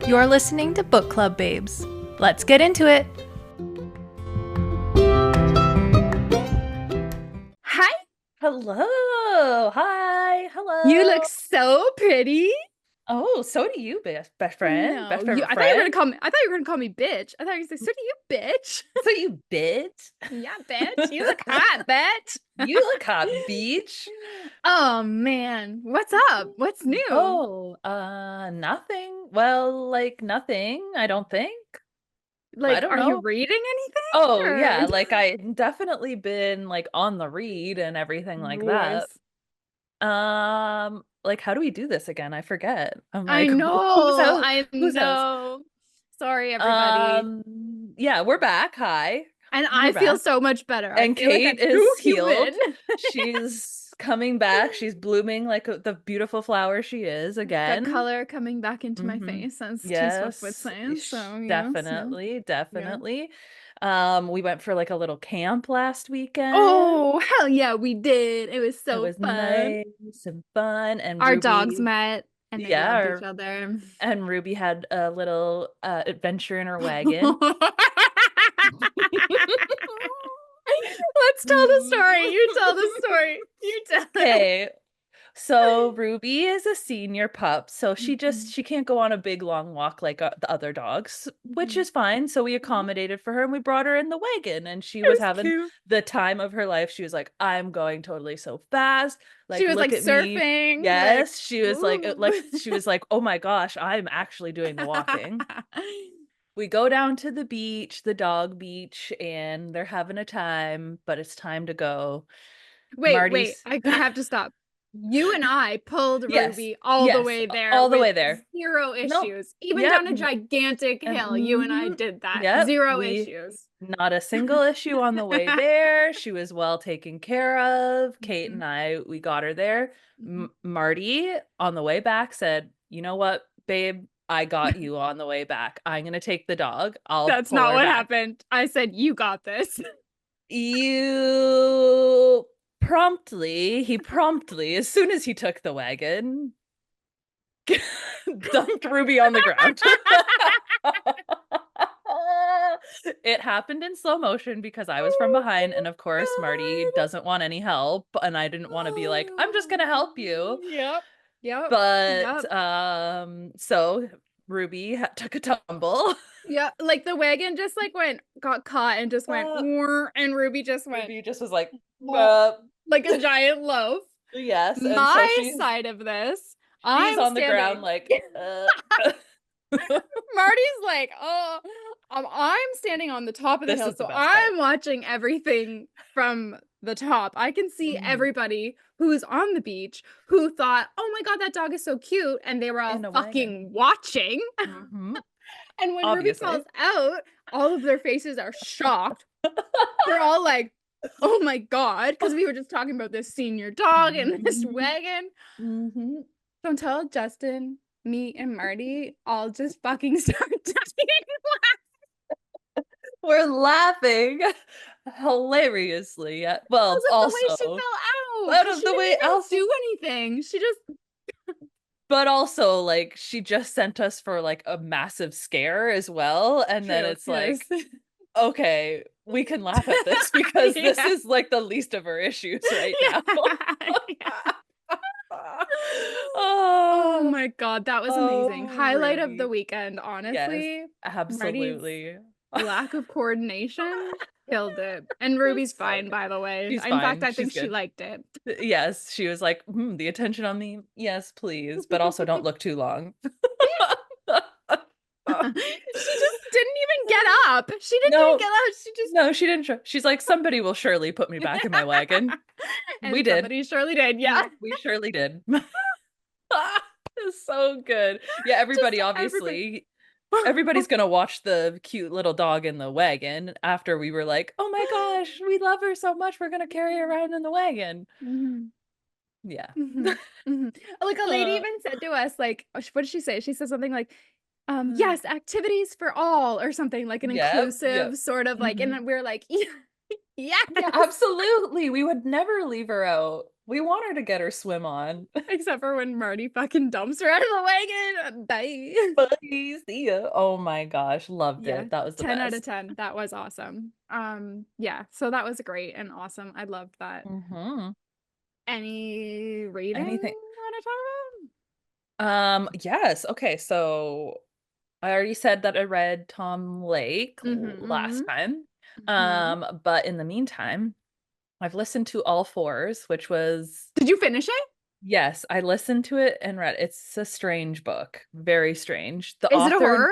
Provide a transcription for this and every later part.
You're listening to Book Club Babes. Let's get into it. Hi. Hello. Hi. Hello. You look so pretty. Oh, so do you, best friend. No, Best I favorite thought you were friend. gonna call me bitch. I thought you were gonna say, so do you, bitch. So you bitch. Yeah, bitch. You look hot, bitch. You look hot, beach. Oh man, what's up? What's new? Oh, nothing. Well, like nothing, I don't think. I Like, don't are you know. reading anything? Oh, or- yeah, like I definitely been like on the read and everything like that. Nice. Like how do we do this again? I forget. I'm I like, who's know. host? I Who's host? know. Sorry, everybody. Yeah, we're back. Hi. And We're I feel back. so much better. I And feel like Kate a true is healed. human. She's coming back. She's blooming like the beautiful flower she is Got again. color coming back into my Mhm. face, as T Swift would Yes, say. So yes, definitely, definitely. We went for like a little camp last weekend. Oh, hell yeah, we did. It was It so was fun. nice and fun. And Our dogs Ruby, met and they yeah, loved each other. and Ruby had a little adventure in her wagon. Let's tell the story. You tell the story. You tell it. Okay. So Ruby is a senior pup, so she can't go on a big long walk like the other dogs, which is fine. So we accommodated for her and we brought her in the wagon, and she It was was having cute. the time of her life. She was like, "I'm going totally so fast. She Like, was look like at me." surfing. Yes, she was ooh. like she was like, "Oh my gosh, I'm actually doing the walking." We go down to the beach, the dog beach, and they're having a time, but it's time to go. Wait, Marty's I have to stop. You and I pulled Yes. Ruby all the Yes. way there All the with way there. zero Nope. issues. Even Yep. down a gigantic hill, you and I did that. Yep. Zero We issues. Not a single issue on the way there. She was well taken care of. Kate Mhm. and I, we got her there. Mhm. Marty on the way back said, "You know what, babe? I got you on the way back. I'm gonna take the dog. I'll That's pull not her what back." happened. I said, you got this. He promptly, as soon as he took the wagon, dumped Ruby on the ground. It happened in slow motion because I was from behind, and of course Marty doesn't want any help, and I didn't want to be like, "I'm just gonna help you." Yep. But so Ruby took a tumble. Yeah, like the wagon just like got caught and just went, Uh, and Ruby just went Ruby just was like, like a giant loaf. yes, and so My side of this, she's I'm on the ground standing. like, Marty's like, oh, I'm standing on the top of the this hill, is the so best part. I'm watching everything from the top. I can see everybody who's on the beach who thought, oh my God, that dog is so cute. And they were all In a fucking watching. And when Ruby Obviously. calls out, all of their faces are shocked. They're all like, oh my God, because we were just talking about this senior dog and this wagon. Don't tell Justin, me, and Marty all just fucking start dying. We're laughing hilariously. Well, Because of also the way she fell out. out of She the didn't way even else, do anything. She just but also like she just sent us for like a massive scare as well, and then it's like, okay, we can laugh at this because this is like the least of her issues right now. Oh my God, that was amazing. Highlight of the Ruby. weekend, honestly. Yes, absolutely. Marty's lack of coordination killed it. And Ruby's So fine, good. by the way. She's In fact, fine. I think She's she good. liked it. Yes, she was like, the attention on me. Yes, please. But also don't look too long. She just didn't even get up. She didn't No. even get up. She just No, she didn't. She's like, somebody will surely put me back in my wagon. And We did. somebody surely did. Yeah. We surely did. It's so good. Yeah, everybody obviously everybody's gonna watch the cute little dog in the wagon after we were like, oh my gosh, we love her so much, we're gonna carry her around in the wagon. Yeah. Like a lady even said to us, like, what did she say? She said something like, yes, activities for all, or something like an inclusive sort of like, and then we're like, yeah, Yeah, absolutely. We would never leave her out. We want her to get her swim on. Except for when Marty fucking dumps her out of the wagon. Bye. Bye, see ya. Oh my gosh, loved Yeah, it. That was the 10 out of best. 10. That was awesome. Yeah, so that was great and awesome. I loved that. Mm-hmm. Any reading you Anything? want to talk Yes. Okay, so I already said that I read Tom Lake about? last time. Hmm. But in the meantime, I've listened to All Fours, which was, Did you finish it? yes, I listened to it and read. It's a strange book, very strange. The Is it a author, horror?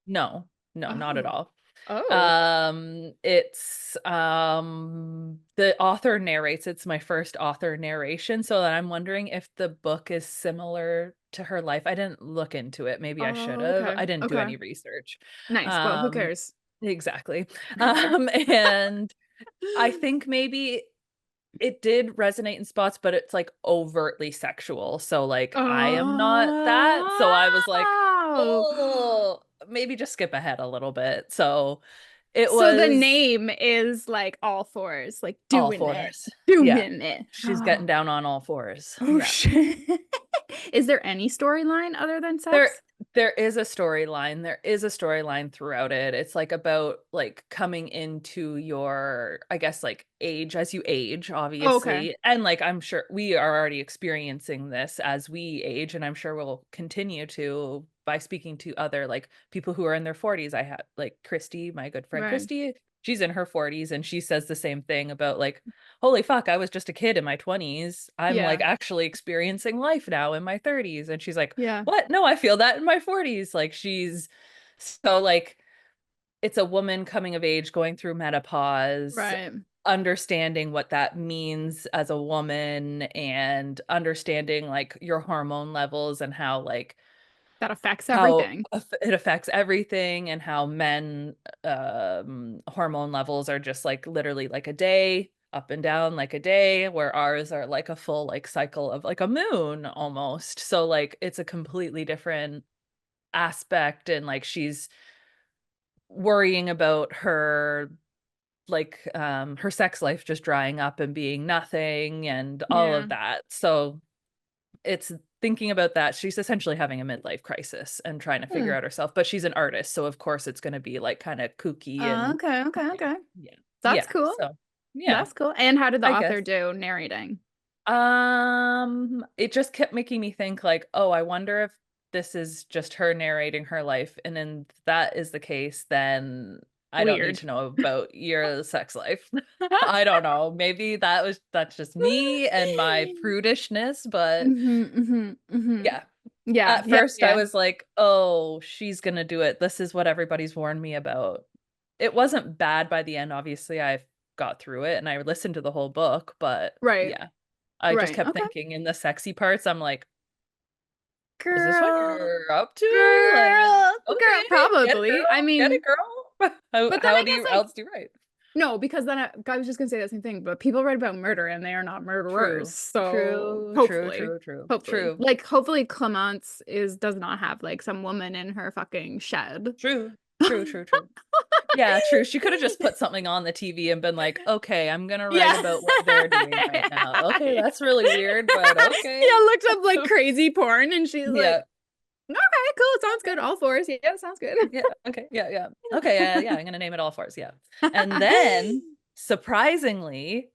no, no, not at Oh. all. Oh. It's the author narrates. It's my first author narration, so I'm wondering if the book is similar to her life. I didn't look into it. Maybe I should Oh, have. okay. I didn't do Okay. any research. Nice. Well, who Um, cares? exactly. And I think maybe it did resonate in spots, but it's like overtly sexual. So like I am not that. So I was like, Oh. oh, maybe just skip ahead a little bit. So it So the was name is like all fours, like all doing it. fours. Yeah. Doing it. She's getting down on all fours. Oh Yeah. shit. Is there any storyline other than There sex? there is a storyline. There is a storyline throughout it. It's like about like coming into your, I guess, like age as you age, Oh, okay. obviously. And like I'm sure we are already experiencing this as we age, and I'm sure we'll continue to by speaking to other like people who are in their 40s. I had like Christy, my good friend Right. Christy, she's in her 40s and she says the same thing about like, holy fuck, I was just a kid in my 20s. I'm like Yeah. actually experiencing life now in my 30s. And she's like, Yeah. what? No, I feel that in my 40s. Like she's so like it's a woman coming of age going through menopause, Right. understanding what that means as a woman and understanding like your hormone levels and how like That affects how everything. it affects everything and how men hormone levels are just like literally like a day up and down like a day, where ours are like a full like cycle of like a moon almost. So like it's a completely different aspect, and like she's worrying about her like her sex life just drying up and being nothing and all Yeah. of that. So it's thinking about that. She's essentially having a midlife crisis and trying to figure Hmm. out herself, but she's an artist, so of course it's going to be like kind of kooky and Okay. Okay. yeah, Okay. yeah, That's yeah. cool. So yeah, That's cool. And how did the I guess. author do narrating? It just kept making me think like, oh, I wonder if this is just her narrating her life, and then if that is the case, then I don't need Weird. to know about your sex life. I don't know. Maybe that's just me and my prudishness, but yeah. Yeah. At Yeah. first I Yeah. was like, "Oh, she's gonna do it. This is what everybody's warned me about." It wasn't bad by the end. Obviously, I got through it and I listened to the whole book, but Right. yeah. I just Right. kept Okay. thinking in the sexy parts, I'm like, "Is this what Girl. you're up to?" Like, Girl. okay, get it, Probably. I girl. Get mean, it, girl. How but then how I do guess you like else do you write? no, because then I was just gonna say the same thing, but people write about murder and they are not murderers. True. So True, true, hopefully, true, true. hopefully, True. like hopefully Clemence does not have like some woman in her fucking shed. True. True, true, true. Yeah, true. She could have just put something on the TV and been like, "Okay, I'm gonna write Yeah. about what they're doing right now." Okay, that's really weird, but okay. Yeah, looked up like crazy porn and she's like, Yeah. okay, cool, sounds good. All fours. Yeah, sounds good. Yeah. Okay. Yeah. Yeah. Okay. Yeah. Yeah. I'm gonna name it All Fours. Yeah. And then, surprisingly,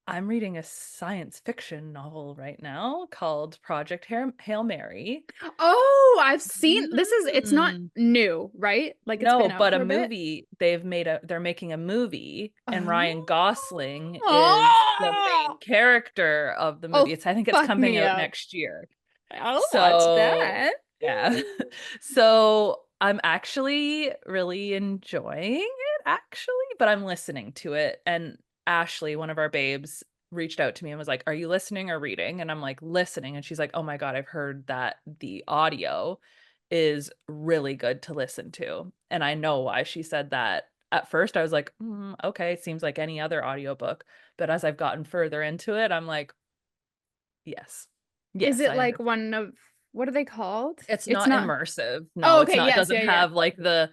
I'm reading a science fiction novel right now called Project Hail Mary. Oh, I've seen it's not Mm. new, right? Like it's No, been out but a for a bit. movie, they're making a movie, and Ryan Oh. Gosling is the main Oh, character of the movie. oh, I think it's fuck coming me out up. next year. I'll watch So, that. yeah. So, I'm actually really enjoying it actually, but I'm listening to it, and Ashley, one of our babes, reached out to me and was like, "Are you listening or reading?" And I'm like, "Listening." And she's like, "Oh my God, I've heard that the audio is really good to listen to." And I know why she said that. At first, I was like, okay, it seems like any other audiobook. But as I've gotten further into it, I'm like, yes, Is yes, it I like understand. one of what are they called? It's It's not not. immersive. No, Oh, it's okay. not. It Yes, doesn't yeah, yeah. have like the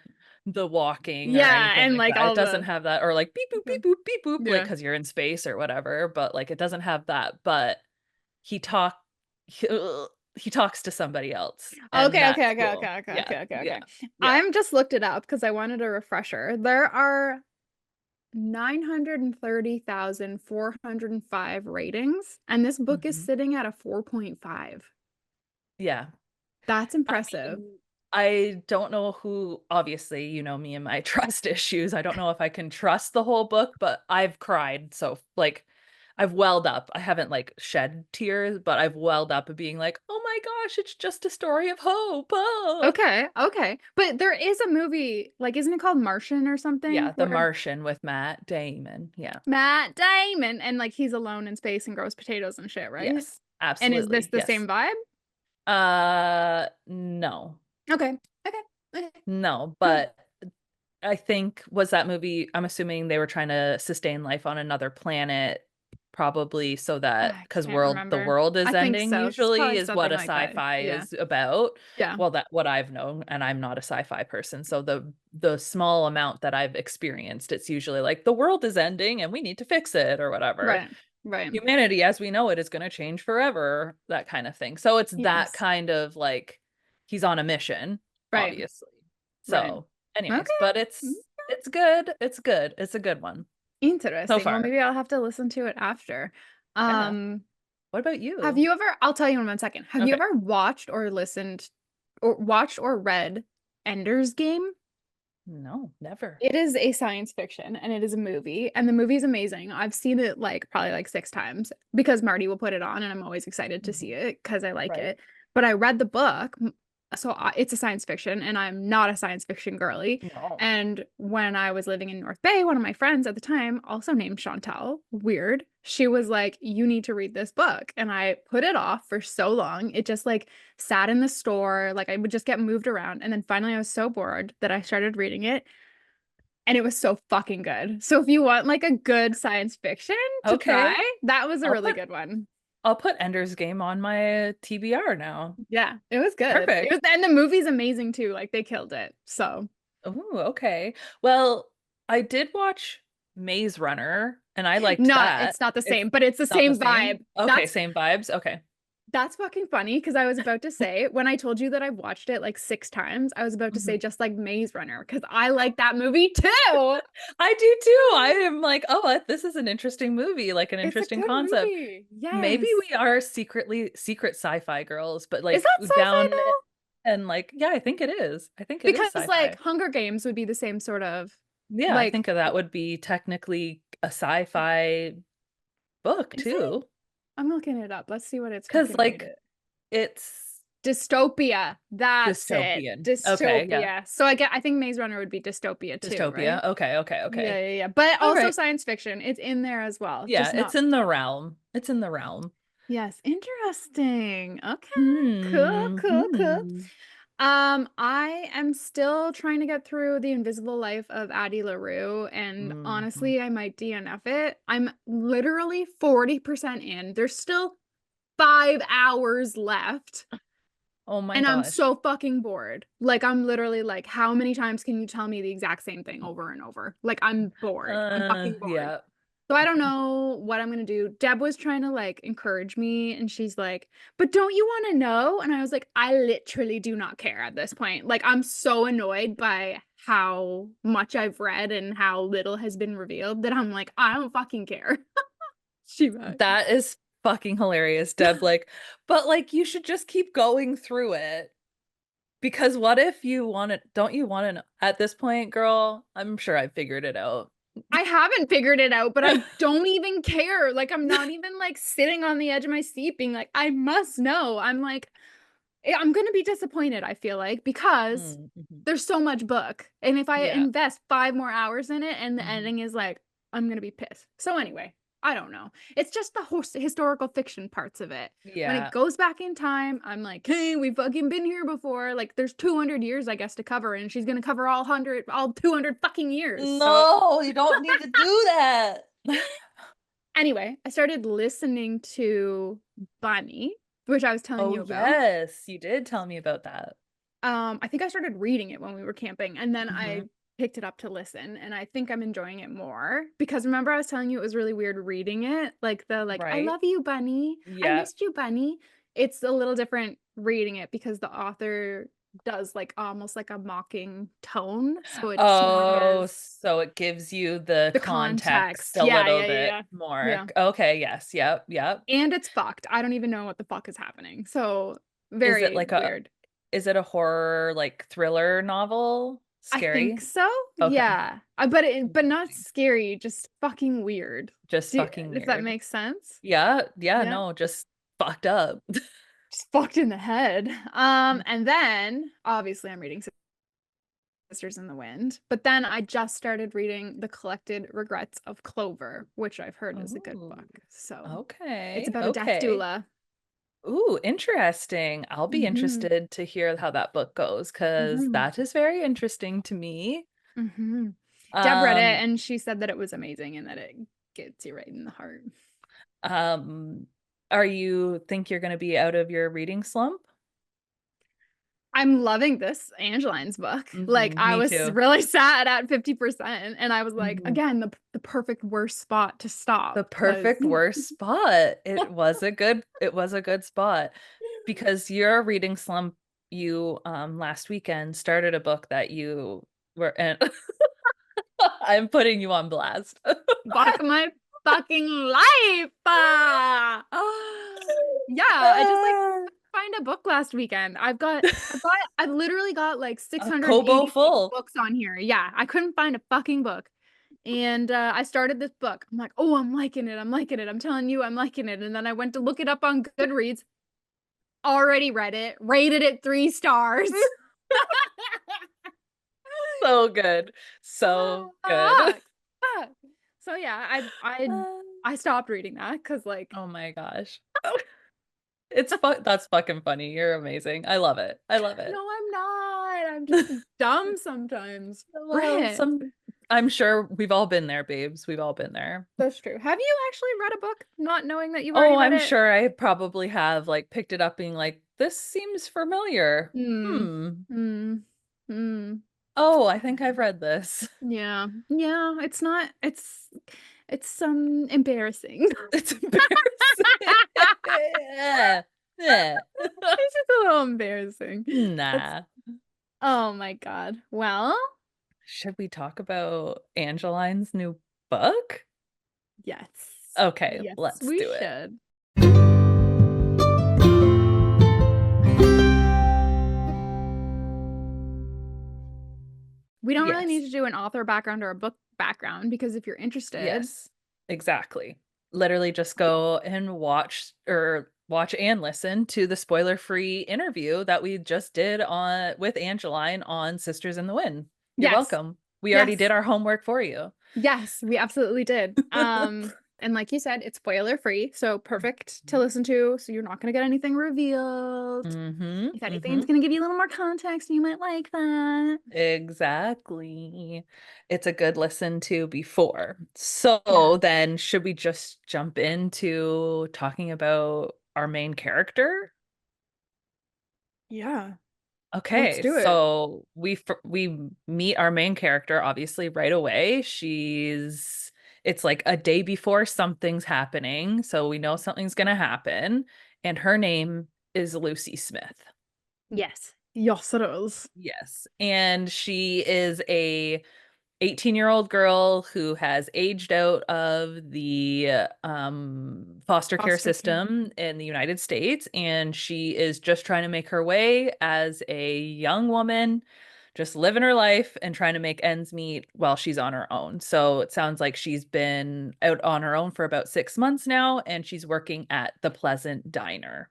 walking or Yeah, anything and like like that. It all doesn't the have that, or like beep boop okay. beep boop beep boop, like Yeah. because you're in space or whatever. But like it doesn't have that. But he talk he, he talks to somebody else. And Okay, that's okay, okay, cool. okay, okay, Yeah, okay, okay, yeah, okay. yeah. I'm just looked it up because I wanted a refresher. There are 930,405 ratings, and this book is Mhm. sitting at a 4.5. Yeah. That's I impressive. mean, I don't know who, obviously, you know me and my trust issues. I don't know if I can trust the whole book, but I've cried. So, like, I've welled up. I haven't like shed tears, but I've welled up of being like, oh my gosh, it's just a story of hope. Oh. Okay, okay. But there is a movie, like, isn't it called Martian or something? Yeah, The Where Martian with Matt Damon. Yeah. Matt Damon and like he's alone in space and grows potatoes and shit, right? Yes, And is this absolutely. the Yes. same vibe? No. Okay. Okay. Okay. No, Cool. but I think was that movie, I'm assuming they were trying to sustain life on another planet, probably so that I because can't the remember. world I is think ending so. It's usually probably is what something a like that. sci-fi Yeah. is about. Yeah. Well, that what I've known, and I'm not a sci-fi person. So the small amount that I've experienced, it's usually like the world is ending and we need to fix it or whatever. Right. Right. Humanity as we know it is going to change forever, that kind of thing. So it's that Yes. kind of like he's on a mission, Right. obviously. Right. So, anyways, Okay. but Mm, it's good. It's good. It's a good one so interesting. Well, far. maybe I'll have to listen to it after. Yeah. Um, What about have you? you ever, I'll tell you in 1 second. Have you Okay. ever watched or read Ender's Game? No, never. It is a science fiction and it is a movie, and the movie is amazing. I've seen it like probably like 6 times because Marty will put it on, and I'm always excited to Mhm. see it because I like Right. it. But I read the book, it's a science fiction, and I'm not a science fiction girly. No. And when I was living in North Bay, one of my friends at the time, also named Chantal, weird, she was like, "You need to read this book," and I put it off for so long. It just like sat in the store, like I would just get moved around, and then finally I was so bored that I started reading it and it was so fucking good. So if you want like a good science fiction to Okay. try, that was a I'll really put good one. I'll put Ender's Game on my TBR now. Yeah, it was good. It Perfect. was, and the movie's amazing too. Like they killed it. So Oh, okay. Well, I did watch Maze Runner and I liked not, that. it's not the It's same, but it's the not the same same. vibe. Okay, same vibes. Okay. That's fucking funny because I was about to say when I told you that I've watched it like 6 times, I was about to say Mhm. just like Maze Runner because I like that movie too. I do too. I am like, oh, this is an interesting movie, like an It's a interesting good concept. movie. Maybe Yes. we are secret sci-fi girls, but Is like that sci-fi down though? and like, yeah, I think it is. I think it is Because like sci-fi. Hunger Games would be the same sort of Yeah, I like, think that would be technically a sci-fi book is it? too. I'm looking it up. Let's see what it's Because fucking like rated. it's Dystopia. That's it. dystopian. Okay, yeah. Dystopia. So I think Maze Runner would be dystopia too, right? Dystopia. Okay, okay, Yeah, okay. yeah, yeah. But All also right. science fiction. It's in there as well. Yeah, Just it's not. in the realm. It's in the realm. Yes, interesting. Okay. Cool, cool, cool. Hmm. I am still trying to get through The Invisible Life of Addie LaRue, and Hmm. honestly, I might DNF it. I'm literally 40% in. There's still 5 hours left. Oh my And I'm gosh. so fucking bored. Like, I'm literally like, how many times can you tell me the exact same thing over and over? Like, I'm bored. I'm fucking bored. Yeah. So I don't know what I'm gonna do. Deb was trying to like encourage me, and she's like, "But don't you want to know?" And I was like, "I literally do not care at this point. Like, I'm so annoyed by how much I've read and how little has been revealed that I'm like, I don't fucking care." She was. That is fucking hilarious, Deb. Like, but like you should just keep going through it. Because what if you want to, don't you want to know at this point, girl? I'm sure I figured it out. I haven't figured it out, but I don't even care. Like, I'm not even like sitting on the edge of my seat being like, I must know. I'm like, I'm gonna be disappointed, I feel like, because Mhm. there's so much book. And if I Yeah. invest 5 more hours in it and the Mhm. ending is like, I'm gonna be pissed. So anyway, I don't know. It's just the historical fiction parts of it. When it Yeah. goes back in time, I'm like, hey, we've fucking been here before. Like, there's 200 years, I guess, to cover, and she's gonna cover all 200 fucking years. So No, you don't need to do that. anyway, I started listening to Bunny, which I was telling Oh, you about. yes, you did tell me about that. I think I started reading it when we were camping, and then I Mhm. picked it up to listen, and I think I'm enjoying it more because remember I was telling you it was really weird reading it, like I Right. love you, bunny. I Yeah. missed you, bunny. It's a little different reading it because the author does like almost like a mocking tone, so it's not Oh, as so it gives you the the context context. a Yeah, little yeah, yeah, bit yeah. more. Yeah. Okay, yes, yep, yep. And it's fucked. I don't even know what the fuck is happening. So Is it very like a weird. is it a horror like thriller novel? I think Scary? so. Okay. Yeah. But not scary, just fucking weird. Just fucking If that weird. makes sense. Yeah, yeah, Yeah. no, just fucked up. Just fucked in the head. And then obviously I'm reading Sisters in the Wind, but then I just started reading The Collected Regrets of Clover, which I've heard is a good Ooh, book. So it's okay, about a death okay. doula. Ooh, interesting. I'll be Mm-hmm. interested to hear how that book goes because Mm-hmm. that is very interesting to me. Mm-hmm. Deb read it Um, and she said that it was amazing and that it gets you right in the heart. um, are you think you're gonna be out of your reading slump? I'm loving this Angeline's book. Like I Me was too. really sad at 50% and I was like, Mhm. again, the perfect worst spot to The stop because perfect worst spot. It was a good spot because your reading slump, you last weekend started a book that you were and I'm putting you on blast. fuck my fucking life. Yeah, I just like find a book last weekend. I've literally got like A Kobo 686 full. books on here. Yeah, I couldn't find a fucking book. And I started this book. I'm like, oh, I'm liking it. I'm liking it. I'm telling you, I'm liking it. And then I went to look it up on Goodreads. Already read it, rated it 3 stars. So good. So good. Fuck, fuck. So yeah, I stopped reading that because like Oh my gosh. That's fucking funny. You're amazing. I love it. I love it. no, I'm not. I'm just dumb sometimes. Well, Brit. I'm sure we've all been there, babes. We've all been there. That's true. Have you actually read a book not knowing that you've Oh, already read I'm it? sure I probably have like picked it up being like, this seems familiar. Hmm. Hmm. Hmm. Hmm. Oh, I think I've read this. Yeah. Yeah. It's not, it's embarrassing. It's embarrassing. Yeah. Yeah. It's just a little embarrassing. That's Nah. oh my God. Well, Should we talk about Angeline's new book? yes. Okay, Yes, let's we do it. should. We don't really Yes. need to do an author background or a book background because if you're interested, Yes. Exactly. Literally just go and watch and listen to the spoiler-free interview that we just did on with Angeline on Sisters in the Wind. You're yes. welcome. We already did Yes. our homework for you. Yes, we absolutely did. And like you said, it's spoiler free, so perfect to listen to. So you're not gonna get anything revealed. Mm-hmm. If anything, Mm-hmm. it's gonna give you a little more context, and you might like that. Exactly. It's a good listen to before. Yeah. So then should we just jump into talking about our main character? Yeah. Let's Okay, do it. so we meet our main character obviously right away. It's like a day before something's happening, so we know something's gonna happen, and her name is Lucy Smith. Yes. Yes, it is. Yes, and she is a 18-year-old girl who has aged out of the foster care Foster care. system in the United States, and she is just trying to make her way as a young woman, just living her life and trying to make ends meet while she's on her own. So it sounds like she's been out on her own for about 6 months now, and she's working at the Pleasant Diner.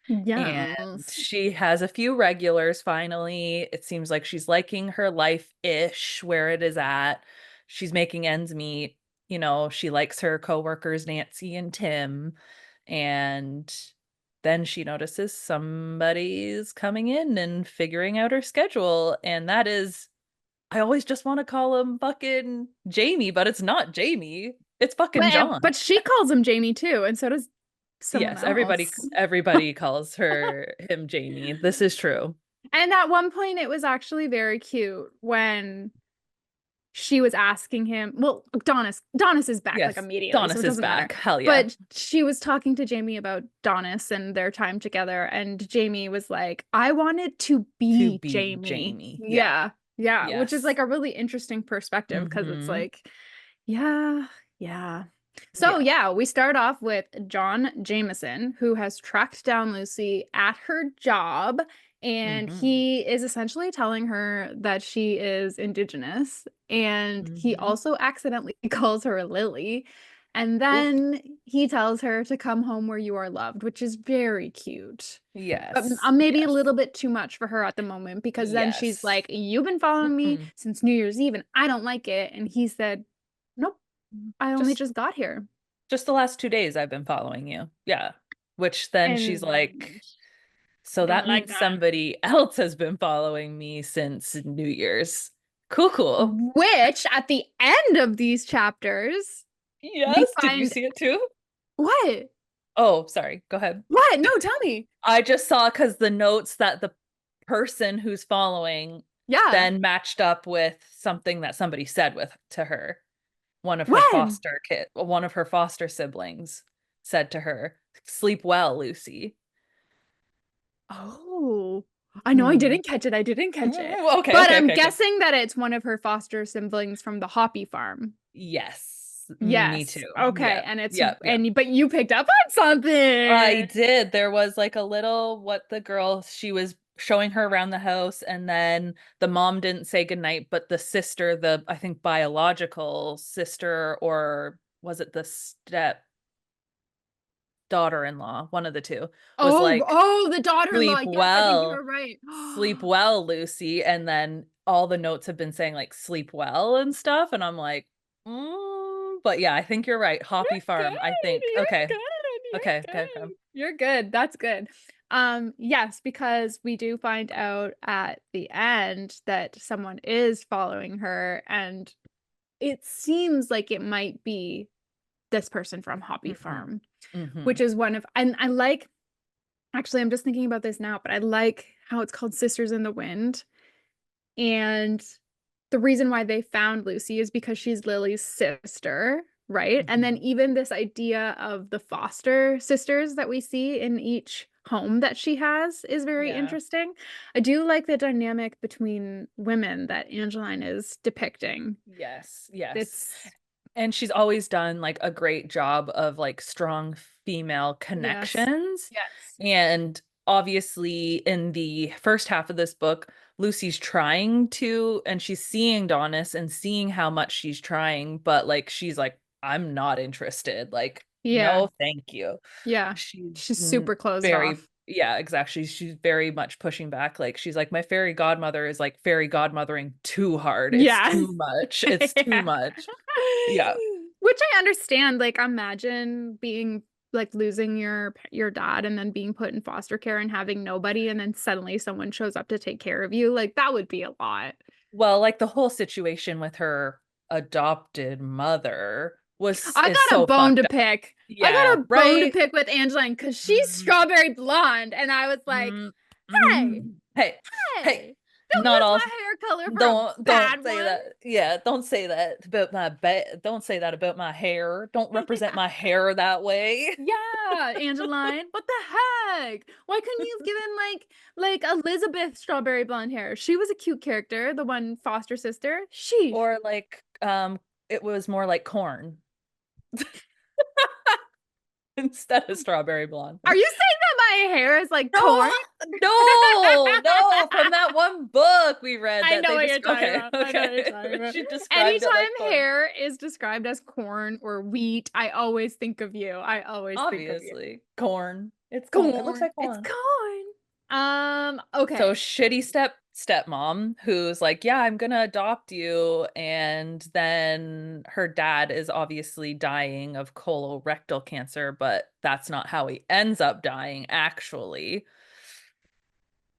And Yes. she has a few regulars finally. It seems like she's liking her life-ish where it is at. She's making ends meet. She likes her coworkers, Nancy and Tim. And then she notices somebody's coming in and figuring out her schedule. And that is, I always just want to call him fucking Jamie, but it's not Jamie. It's fucking John. But she calls him Jamie too, and so does someone Yes, everybody else. everybody calls him Jamie. This is true. And at one point, it was actually very cute when she was asking him, well, Donis is back like Yes, immediately, so Donis it is doesn't matter. back. Hell yeah. But she was talking to Jamie about Donis and their time together, and Jamie was like, I wanted to be Jamie. Yeah. Yeah, which is Yes. like a really interesting perspective because it's like, yeah. So we start off with John Jameson, who has tracked down Lucy at her job, and he is essentially telling her that she is Indigenous, and he also accidentally calls her Lily. And then he tells her to come home where you are loved, which is very cute. But Yes. maybe a little bit too much for her at the moment, because then she's like, you've been following me since New Year's Eve and I don't like it. And he said, nope, I only just got here. Just the last 2 days I've been following you. Yeah. Which then she's like, so that like means that. somebody else has been following me since New Year's. Cool. Which at the end of these chapters, Yes. Did you see it too? What? Oh, sorry. Go ahead. What? No, tell me. I just saw because the notes that the person who's following then matched up with something that somebody said to her. One of her foster siblings said to her, "Sleep well, Lucy." Oh, I know I didn't catch it. Okay, but okay, I'm okay. guessing that it's one of her foster siblings from the Hoppy farm. Yes, Yes. me too. Okay, and but you picked up on something. I did. There was like a little she was showing her around the house, and then the mom didn't say goodnight, but the sister, I think biological sister, or was it the step daughter-in-law, one of the two, was the daughter-in-law. sleep Yes, well. I think you're right. Sleep well, Lucy. And then all the notes have been saying like sleep well and stuff, and I'm like, but yeah, I think you're right. Hoppy Farm. I think. Okay. You're good. That's good. Yes, because we do find out at the end that someone is following her, and it seems like it might be this person from Hoppy Farm, which is one of, and I like, actually, I'm just thinking about this now, but I like how it's called Sisters in the Wind. And the reason why they found Lucy is because she's Lily's sister, right? And then even this idea of the foster sisters that we see in each home that she has is very interesting. I do like the dynamic between women that Angeline is depicting. Yes. And she's always done like a great job of like strong female connections. Yes. And obviously in the first half of this book, Lucy's trying to, and she's seeing Donis and seeing how much she's trying, but like she's like, I'm not interested. Like, no, thank you. Yeah. She's super closed off. Yeah, exactly. She's very much pushing back. Like, she's like, my fairy godmother is like fairy godmothering too hard. It's too much. It's too much. Yeah. Which I understand. Like, imagine being like losing your dad and then being put in foster care and having nobody, and then suddenly someone shows up to take care of you. Like, that would be a lot. Well, like the whole situation with her adopted mother I got a bone to pick. Yeah, I got a bone to pick with Angeline because she's strawberry blonde, and I was like, hey, don't not use all my hair color for don't say one. that. Yeah, don't say that about don't say that about my hair. Don't represent my hair that way. Yeah, Angeline, what the heck? Why couldn't you have given like Elizabeth strawberry blonde hair? She was a cute character, the one foster sister. Or like it was more like corn. Instead of strawberry blonde. Are you saying that my hair is like corn? No, from that one book we read. I know what you're talking about. Okay. I know what you're talking about. She described Anytime it like hair is described as corn or wheat, I always think of you. Obviously, corn. It's corn. It looks like corn. It's corn. Okay. So shitty stepmom who's like, yeah, I'm gonna adopt you, and then her dad is obviously dying of colorectal cancer, but that's not how he ends up dying actually,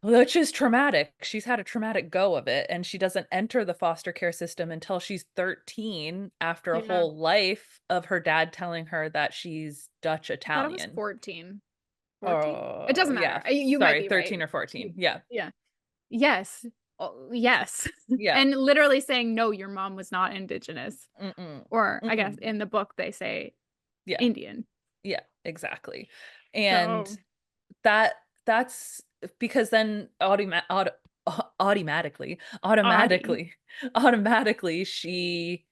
which is traumatic. She's had a traumatic go of it, and she doesn't enter the foster care system until she's 13 after a whole life of her dad telling her that she's Dutch Italian. I thought it was 14. It doesn't matter. Yeah. You might be 13 right. or 14. Yeah. Yes. Oh, yes. Yeah. And literally saying, no, your mom was not indigenous. Mm-mm. Or I guess Mm-mm. in the book they say Yeah. Indian. Yeah, exactly. And So that's because then automatically Audie. automatically she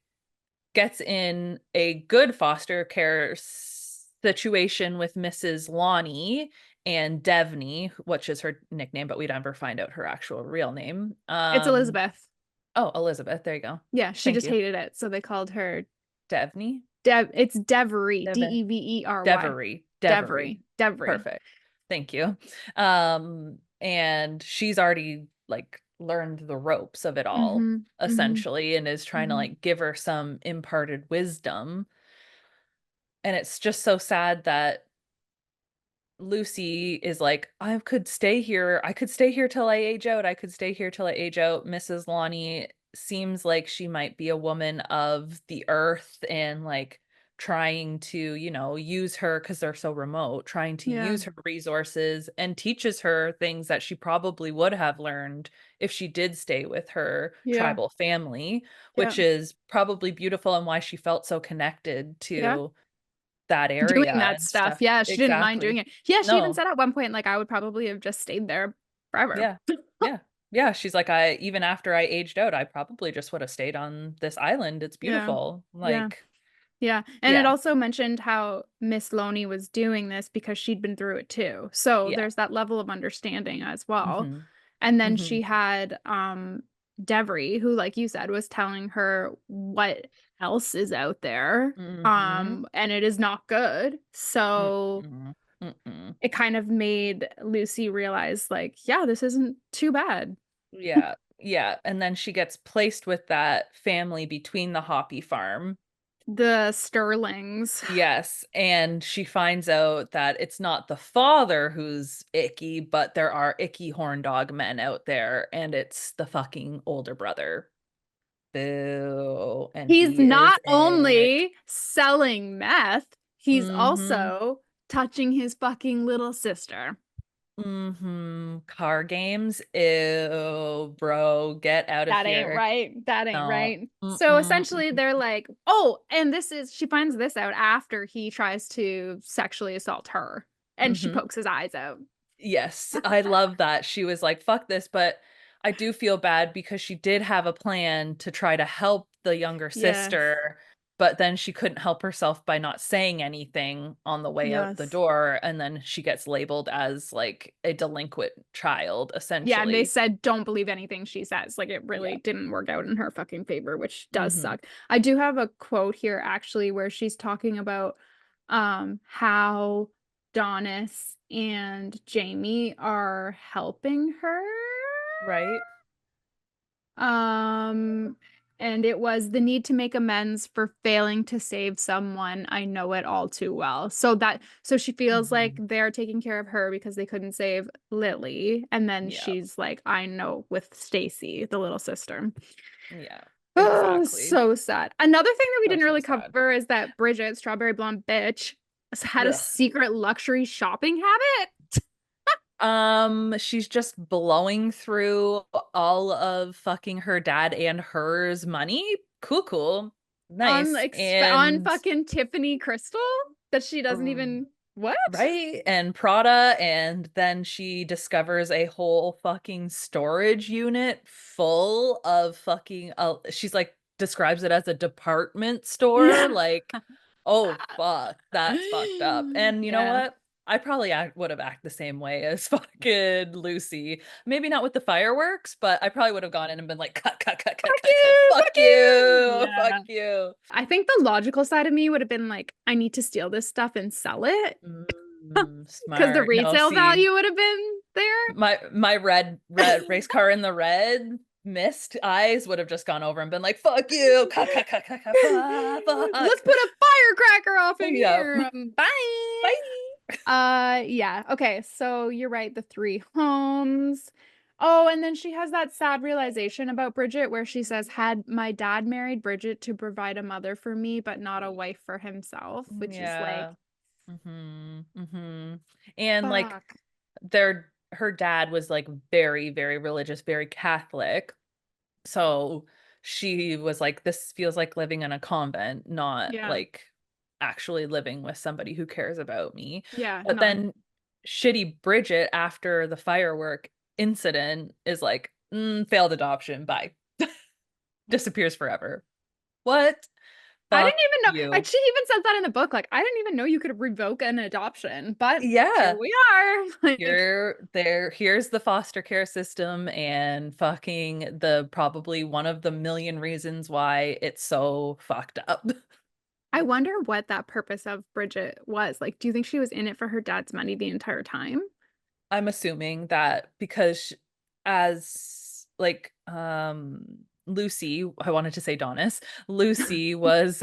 gets in a good foster care situation with Mrs. Lonnie and Devney, which is her nickname, but we never find out her actual real name. It's Elizabeth. Oh, Elizabeth, there you go. Yeah, she Thank just you. hated it. So they called her Devney? It's Devery. Deve- Devery. Devery. Devery. Devery. Devery. Perfect. Thank you. And she's already like learned the ropes of it all, Mm-hmm. Mm-hmm. essentially, and is trying to Mm-hmm. like give her some imparted wisdom. And it's just so sad that Lucy is like, I could stay here. I could stay here till I age out. I could stay here till I age out. Mrs. Lonnie seems like she might be a woman of the earth and like trying to, use her because they're so remote, trying to Yeah. use her resources and teaches her things that she probably would have learned if she did stay with her Yeah. tribal family, Yeah. which is probably beautiful and why she felt so connected Yeah. to that Doing area that and stuff. stuff. Yeah, she didn't mind doing Exactly. it. Yeah, she even No. said at one point, like, I would probably have just stayed there forever. Yeah. Yeah. Yeah. She's like, I even after I aged out, I probably just would have stayed on this island. It's Yeah. beautiful. Yeah. Like, Yeah. And it yeah. also mentioned how Miss Loney was doing this because she'd been through it too. So Yeah. there's that level of understanding as well. Mm-hmm. And then Mm-hmm. she had Devery, who, like you said, was telling her what else is out there. Mm-hmm. And it is not good. So Mm-mm. Mm-mm. it kind of made Lucy realize, like, yeah, this isn't too bad. Yeah. Yeah. And then she gets placed with that family between the Hoppy farm. The Sterlings. Yes, and she finds out that it's not the father who's icky, but there are icky horn dog men out there, and it's the fucking older brother. Boo. And He's he is not ick. only selling meth, he's Mm-hmm. also touching his fucking little sister. Mm-hmm. Car games. Ew, bro, get out of That ain't here. right. That ain't No. right. So Mm-mm. essentially, they're like, oh, and she finds this out after he tries to sexually assault her and she Mm-hmm. pokes his eyes out. Yes, I love that. She was like, fuck this, but I do feel bad because she did have a plan to try to help the younger Yes. sister, but then she couldn't help herself by not saying anything on the way out the Yes. door, and then she gets labeled as like a delinquent child, Yeah, and they essentially. said don't believe anything she says. Like it Yeah. really didn't work out in her fucking favor, which does Mm-hmm. suck. I do have a quote here actually where she's talking about how Donis and Jamie are helping her. Right? Um and it was the need to make amends for failing to save someone. I know it all too well. So she feels like Mm-hmm. they're taking care of her because they couldn't save Lily. And then Yeah. she's like, I know with Stacy, the little sister. Yeah. Oh, Exactly. so sad. Another thing that we So, didn't so really sad. cover is that Bridget, Strawberry Blonde bitch, had a Ugh. secret luxury shopping habit. She's just blowing through all of fucking her dad and hers money. Cool, cool. Nice. On And fucking Tiffany Crystal that she doesn't even what? right, and Prada, and then she discovers a whole fucking storage unit full of fucking she's like describes it as a department store. Yeah. Like, oh fuck, that's fucked up. And you know Yeah. what? I probably would have acted the same way as fucking Lucy. Maybe not with the fireworks, but I probably would have gone in and been like, cut, cut, cut, cut, Fuck cut, cut, you. fuck Fuck you. you, fuck Yeah. you. I think the logical side of me would have been like, I need to steal this stuff and sell it because the Smart. No, resale see, value would have been there. my red race car in the red mist eyes would have just gone over and been like, fuck you, cut, cut, cut, cut, cut, fuck. Let's put a firecracker off in Yeah. here. Bye. Bye. Yeah. Okay. So you're right. The three homes. Oh, and then she has that sad realization about Bridget where she says, had my dad married Bridget to provide a mother for me, but not a wife for himself, which is like, Yeah. Mm-hmm. Mm-hmm. And like fuck. their her dad was like very, very religious, very Catholic. So she was like, this feels like living in a convent, not Yeah. like actually living with somebody who cares about me. Yeah. But then shitty Bridget, after the firework incident, is like, failed adoption, bye. Disappears forever. What? I didn't Fuck even know. you. She even says that in the book. Like, I didn't even know you could revoke an adoption, but here Yeah. we are. Like, Here's the foster care system and fucking the probably one of the million reasons why it's so fucked up. I wonder what that purpose of Bridget was. Like, do you think she was in it for her dad's money the entire time? I'm assuming that because as like Lucy, I wanted to say Donis, Lucy was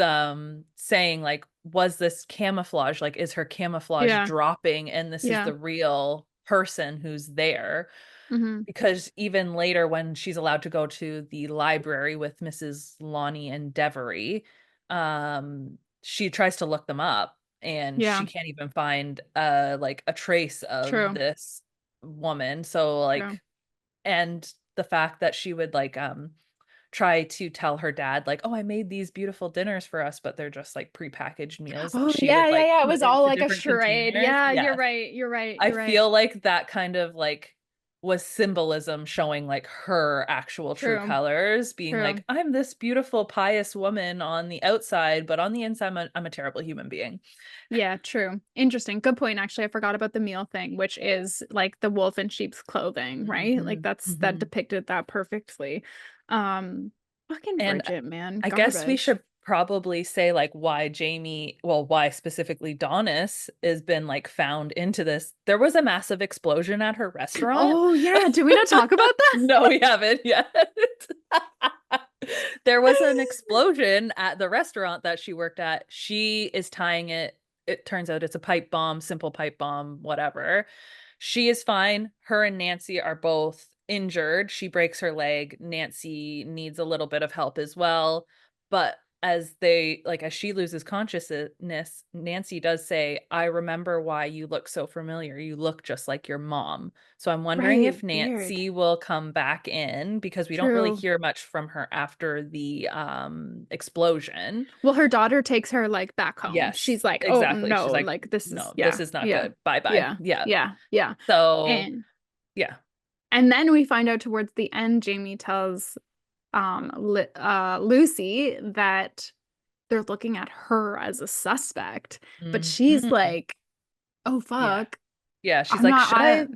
saying like, was this camouflage? Like, is her camouflage Yeah. dropping and this is Yeah. the real person who's there? Mm-hmm. Because even later when she's allowed to go to the library with Mrs. Lonnie and Devery, she tries to look them up and Yeah. she can't even find like a trace of True. this woman. So True. like, and the fact that she would like try to tell her dad like, oh, I made these beautiful dinners for us, but they're just like prepackaged meals that Oh, she yeah, would yeah, like yeah. It put was all into like a different charade. containers. Yeah, you're Yes. right. You're right. I You're right. feel like that kind of like was symbolism showing like her actual true True. colors, being like, True. I'm this beautiful, pious woman on the outside, but on the inside, I'm a terrible human being. Yeah, true. Interesting. Good point. Actually, I forgot about the meal thing, which is like the wolf in sheep's clothing, right? Like Mhm, that mhm. depicted that perfectly. Um, Fucking And Bridget, man, I guess we garbage. should probably say like why Jamie, well, why specifically Donis has been like found into this. There was a massive explosion at her restaurant. Oh yeah, did we not talk about No, we haven't yet. There was an explosion at the restaurant that she worked at. She is tying it. It turns out it's a pipe bomb, simple pipe bomb, whatever. She is fine. Her and Nancy are both injured. She breaks her leg. Nancy needs a little bit of help as well. But as she loses consciousness, Nancy does say, I remember why you look so familiar. You look just like your mom. So I'm wondering Right, if weird. Nancy will come back in because we don't really True. hear much from her after the explosion. Well, her daughter takes her like back home. Yes, She's like, "Oh exactly. no, She's like, like this is no, this yeah, is not yeah, good. Bye bye. yeah, Yeah. yeah, yeah." So And yeah. and then we find out towards the end, Jamie tells Lucy that they're looking at her as a suspect, but she's Mhm. like, "Oh Yeah. fuck, Yeah. She's I'm like, not." should I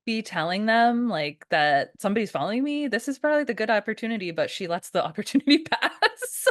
be telling them like that somebody's following me? This is probably the good opportunity, but she lets the opportunity pass.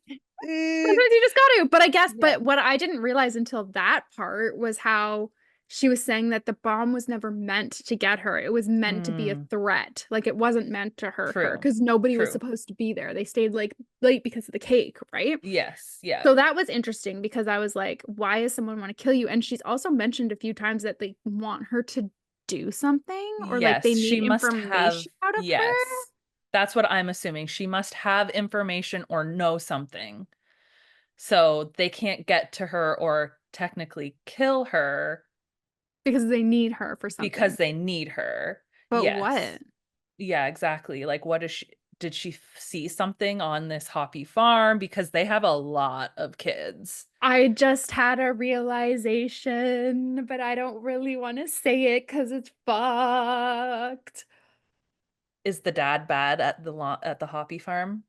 Eh, Sometimes you just got to. But I guess, yeah. but what I didn't realize until that part was how she was saying that the bomb was never meant to get her. It was meant to be a Mm, threat. Like it wasn't meant to hurt her true. because nobody was True. supposed to be there. They stayed like late because of the cake, right? Yes. Yeah. So that was interesting because I was like, why does someone want to kill you? And she's also mentioned a few times that they want her to do something or like they Yes. She need must have, information out of her. yes. That's what I'm assuming. She must have information or know something. So they can't get to her or technically kill her Because they need her for because something. they need her. But Yes. what? Yeah, exactly. Like, what is she? Did she see something on this Hoppy farm? Because they have a lot of kids. I just had a realization, but I don't really want to say it because it's fucked. Is the dad bad at the Hoppy farm?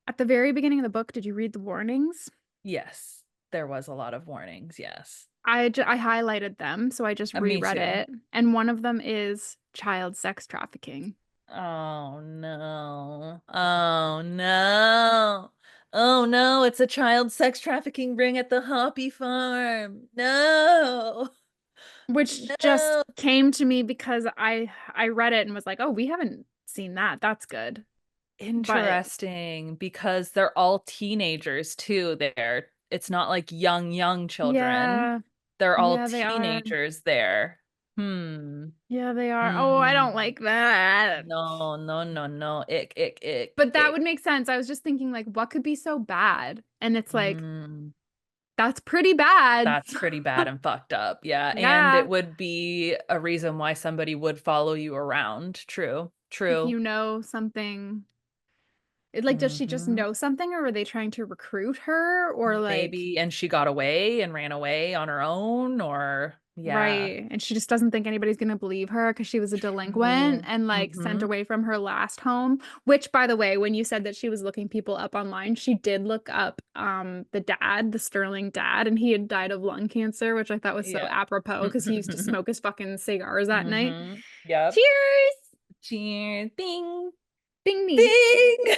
At the very beginning of the book, did you read the warnings? Yes, there was a lot of warnings. Yes, I highlighted them, so I just me reread too. it. And one of them is child sex trafficking. Oh no! Oh no! Oh no! It's a child sex trafficking ring at the Hoppy farm. No! Which just No! came to me because I read it and was like, "Oh, we haven't seen that. That's good." But Interesting, because they're all teenagers too there. It's not like young children. yeah, They're all yeah, they are. teenagers there. Hmm. Yeah, they are. Oh, I Hmm. don't like that. No, no, no, no. Ick, But that ick. would make sense. I was just thinking like what could be so bad? And it's like Hmm. That's pretty bad. That's pretty bad and fucked up. Yeah. And Yeah. it would be a reason why somebody would follow you around. True. If True. you know something, like, does she just Hmm. know something, or were they trying to recruit her, or like, Maybe. And she got away and ran away on her own, or yeah. right? And she just doesn't think anybody's gonna believe her because she was a delinquent True. and like sent Hmm. away from her last home. Which, by the way, when you said that she was looking people up online, she did look up the dad, the Sterling dad, and he had died of lung cancer, which I thought was so Yeah. apropos because he used to smoke his fucking cigars at night. Yep. Cheers! Cheers. Ding. Ding ding. Ding. Ding.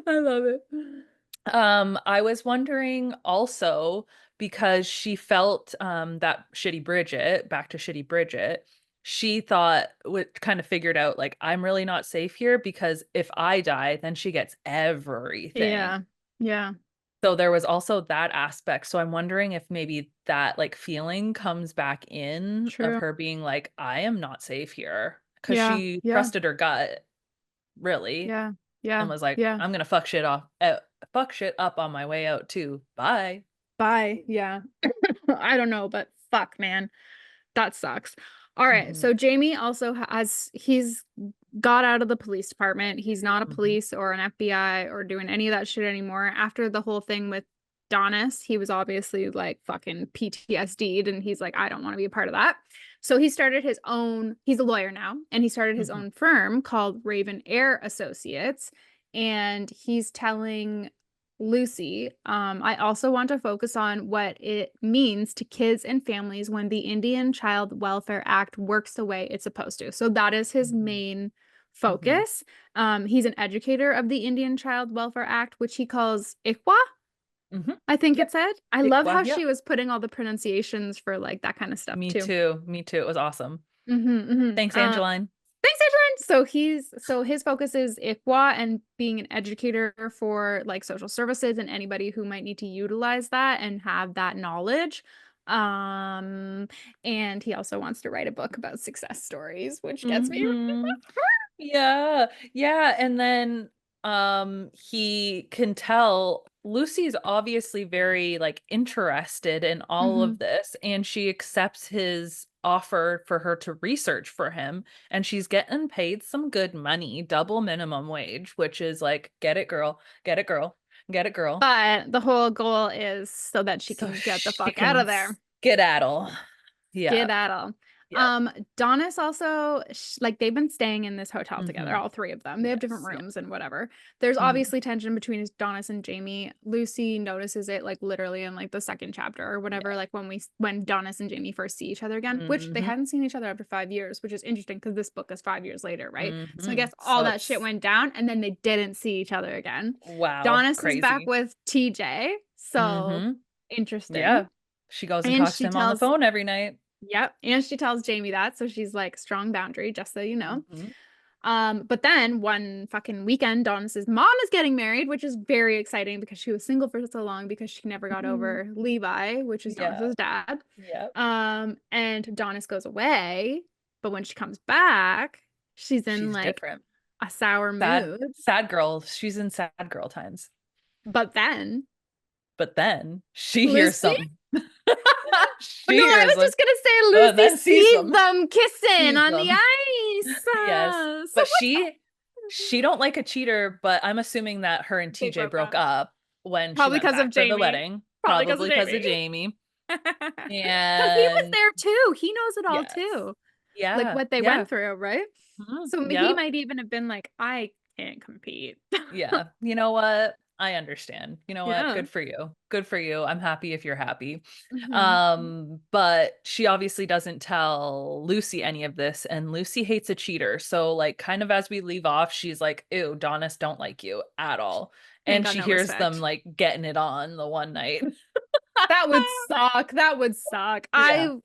I love it. I was wondering also because she felt that shitty Bridget, back to shitty Bridget, she thought kind of figured out like I'm really not safe here because if I die, then she gets everything. Yeah. Yeah. So there was also that aspect. So I'm wondering if maybe that like feeling comes back in of True. her being like, I am not safe here. Because Yeah. she Yeah. trusted her gut, really, Yeah. and Yeah. was like, Yeah. I'm gonna fuck shit up on my way out too. Bye. Bye. Yeah. I don't know, but fuck, man. That sucks. All right. Hmm. So Jamie also he's got out of the police department. He's not a Hmm. police or an FBI or doing any of that shit anymore. After the whole thing with Donis, he was obviously like fucking PTSD'd and he's like, I don't want to be a part of that. So he started his own, he's a lawyer now, and he started his Hmm. own firm called Raven Air Associates. And he's telling Lucy, I also want to focus on what it means to kids and families when the Indian Child Welfare Act works the way it's supposed to. So that is his main Hmm. focus. He's an educator of the Indian Child Welfare Act, which he calls ICWA, Hmm. I think it Yep. said. I love how Yep. she was putting all the pronunciations for like that kind of stuff Me too. too. Me too. It was awesome. Mm-hmm, mm-hmm. Thanks, Angeline. Thanks, Adrian. So his focus is ICWA and being an educator for like social services and anybody who might need to utilize that and have that knowledge. And he also wants to write a book about success stories, which gets me. Hmm. Yeah. Yeah. And then he can tell Lucy's obviously very like interested in all Mm-hmm. of this, and she accepts his offer for her to research for him, and she's getting paid some good money, double minimum wage, which is like, get it, girl, get it, girl, get it, girl. But the whole goal is so that she So can get the she fuck out of can there. skedaddle. Yeah. Skedaddle. Yep. Donis also like they've been staying in this hotel together, Hmm. all three of them. They have different Yes. Yeah. rooms and whatever. There's Hmm. obviously tension between Donis and Jamie. Lucy notices it like literally in like the second chapter or whatever, Yeah. like when Donis and Jamie first see each other again, which they Hmm. hadn't seen each other after 5 years, which is interesting because this book is 5 years later, right? So I Hmm. guess all So that shit it's went down and then they didn't see each other again. wow, Donis is back crazy. with TJ, so Hmm. interesting. Yeah. She goes and And talks to she him on the tells phone every night. Yep. And she tells Jamie that. So she's like, strong boundary, just so you know. Hmm. But then one fucking weekend, Donis's mom is getting married, which is very exciting because she was single for so long because she never got over Levi, which is Yeah. Donis's dad. Yeah. And Donis goes away, but when she comes back, she's in She's like different. a sour Sad, mood. sad girl. She's in sad girl times. But then But then she hears Lucy, something. oh, She no, I hears was them. just gonna say And Lucy then sees sees them. them kissing Sees on the them. ice. Yes. So But she don't like a cheater, but I'm assuming that her and they TJ broke broke up. up when she Probably went because of back for the Jamie. wedding. Probably because of Probably because of Jamie. Jamie. Because he was And there too. He knows it all yes. too. Like Yeah. what they Yeah. went through, right? So he Yep. might even have been like, I can't compete. Yeah. You know what? I understand. You know what? Yeah. Good for you. Good for you. I'm happy if you're happy. Hmm. But she obviously doesn't tell Lucy any of this, and Lucy hates a cheater. So, like, kind of as we leave off, she's like, ew, Donis don't like you at all. He ain't And got she no hears them respect. like getting it on the one night. That would suck. That would suck. Yeah.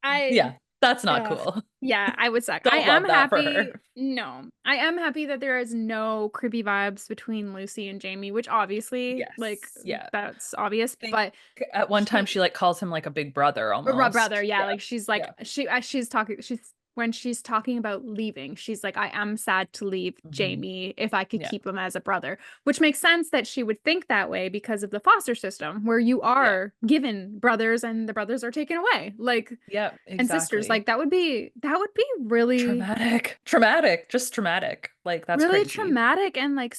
I Yeah. That's not Ugh. cool. Yeah, I would suck. I Don't am love that for happy. her. No, I am happy that there is no creepy vibes between Lucy and Jamie, which obviously, like, Yes. Yeah. that's obvious. I think But at one time she, she like calls him like a big brother or brother, almost. yeah, Yeah. like she's like Yeah. she's talking. She's when she's talking about leaving, she's like, I am sad to leave Jamie if I could Yeah. keep him as a brother, which makes sense that she would think that way because of the foster system where you are given brothers and the brothers are taken away. Like, yeah, and sisters, exactly. like that would be really Traumatic, just traumatic. Like that's really crazy. traumatic and like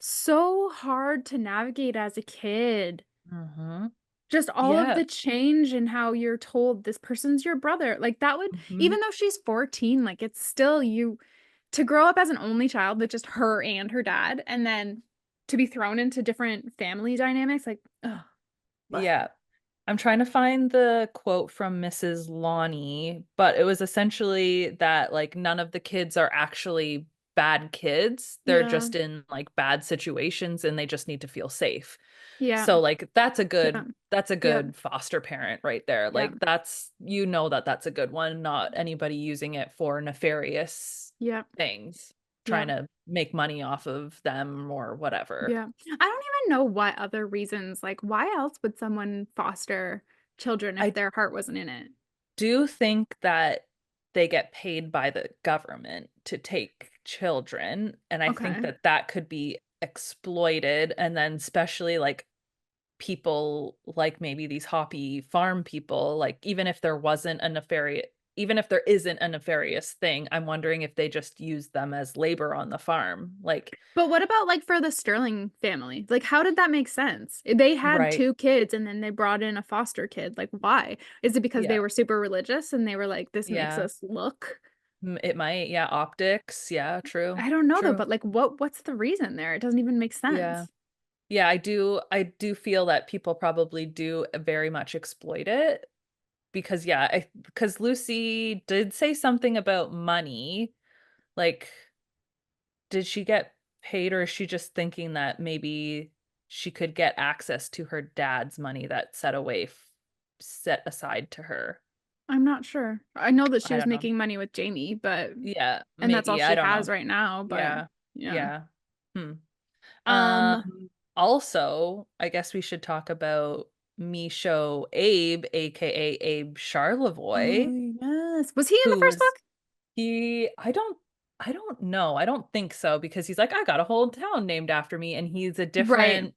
so hard to navigate as a kid. Mm-hmm. Just all of Yeah. the change in how you're told this person's your brother. Like that would, Mm-hmm. even though she's 14, like it's still you to grow up as an only child with just her and her dad, and then to be thrown into different family dynamics, like, oh, Yeah. I'm trying to find the quote from Mrs. Lonnie, but it was essentially that like none of the kids are actually bad kids. They're yeah, just in like bad situations and they just need to feel safe. yeah, So like yeah, that's a yeah, good foster parent right there. yeah, Like that's that that's a good one, not anybody using it for nefarious yeah, things, yeah, trying to make money off of them or whatever. yeah. I don't even know what other reasons, like, why else would someone foster children if I their heart wasn't in it? do think that they get paid by the government to take children, and I think Okay. that that could be exploited, and then especially like people like maybe these hoppy farm people, like even if there isn't a nefarious thing, I'm wondering if they just use them as labor on the farm. Like, But what about like for the Sterling family? Like, how did that make sense? They had right. two kids and then they brought in a foster kid. Like, why? Is it because they Yeah. were super religious and they were like, this makes Yeah. us look? It might. Yeah. Optics. Yeah. True. I don't know though, True. but like, what's the reason there? It doesn't even make Yeah. sense. Yeah, I do feel that people probably do very much exploit it because because Lucy did say something about money. Like, did she get paid or is she just thinking that maybe she could get access to her dad's money that set aside to her? I'm not sure. I know that she I was don't know. making money with Jamie, but Yeah, and that's all maybe. I she don't has know. right now, but Yeah. yeah. Yeah. Hmm. Um, Also, I guess we should talk about Misho Abe, aka Abe Charlevoix, oh yes. Was he in the who first was book? he I don't know. I don't think so because he's like, I got a whole town named after me, and Right.